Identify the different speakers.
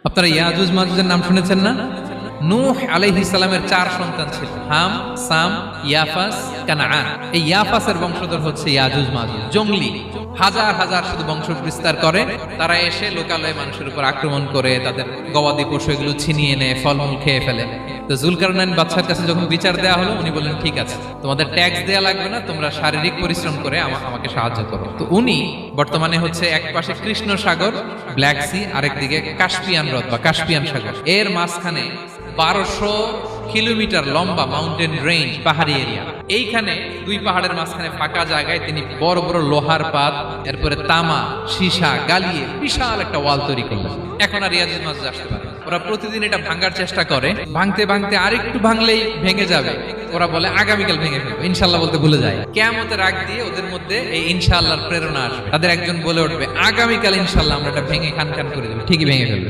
Speaker 1: আপনারা ইয়াজুজ মাজুজের নাম শুনেছেন না? নূহ আলাইহিস সালামের 4 সন্তান ছিল, হাম, সাম, ইয়াফাস, কানাআন। এই ইয়াফাসের বংশধর হচ্ছে ইয়াজুজ মাজুজ, জঙ্গলি, হাজার হাজার শুধু বংশ বিস্তার করে। তারা এসে লোকালয়ে মানুষের উপর আক্রমণ করে, তাদের গবাদি পশু এগুলো ছিনিয়ে নেয়, ফলমূল খেয়ে ফেলে। তো জুলকারনাইন বাদশার কাছে যখন বিচার দেওয়া হলো, উনি বললেন ঠিক আছে, তোমাদের ট্যাক্স দেয়া লাগবে না, তোমরা শারীরিক পরিশ্রম করে আমাকে সাহায্য করো। তো উনি বর্তমানে হচ্ছে এক পাশে কৃষ্ণ সাগর, ব্ল্যাক সি, আরেকদিকে কাস্পিয়ান হ্রদ বা কাস্পিয়ান সাগর, এর মাঝখানে 1200 কিলোমিটার লম্বা মাউন্টেন রেঞ্জ, পাহাড়ি এরিয়া। এইখানে দুই পাহাড়ের মাঝখানে ফাঁকা জায়গায় তিনি বড় বড় লোহার পাত, এরপরে তামা, সীসা গালিয়ে বিশাল একটা ওয়াল তৈরি করলেন। এখন আর ইয়াজুজ মাজুজ আসতে পারে। ওরা প্রতিদিন এটা ভাঙার চেষ্টা করে, ভাঙতে ভাঙতে আরেকটু ভাঙলেই ভেঙে যাবে। ওরা বলে আগামীকাল ভেঙে ফেলবে, ইনশাআল্লাহ বলতে ভুলে যায়। কিয়ামতের আগ দিয়ে ওদের মধ্যে এই ইনশাআল্লাহর প্রেরণা আসবে। তাদের একজন বলে উঠবে, আগামীকাল ইনশাআল্লাহ আমরা এটা ভেঙে খান খান করে দেব, ঠিকই ভেঙে ফেলবে।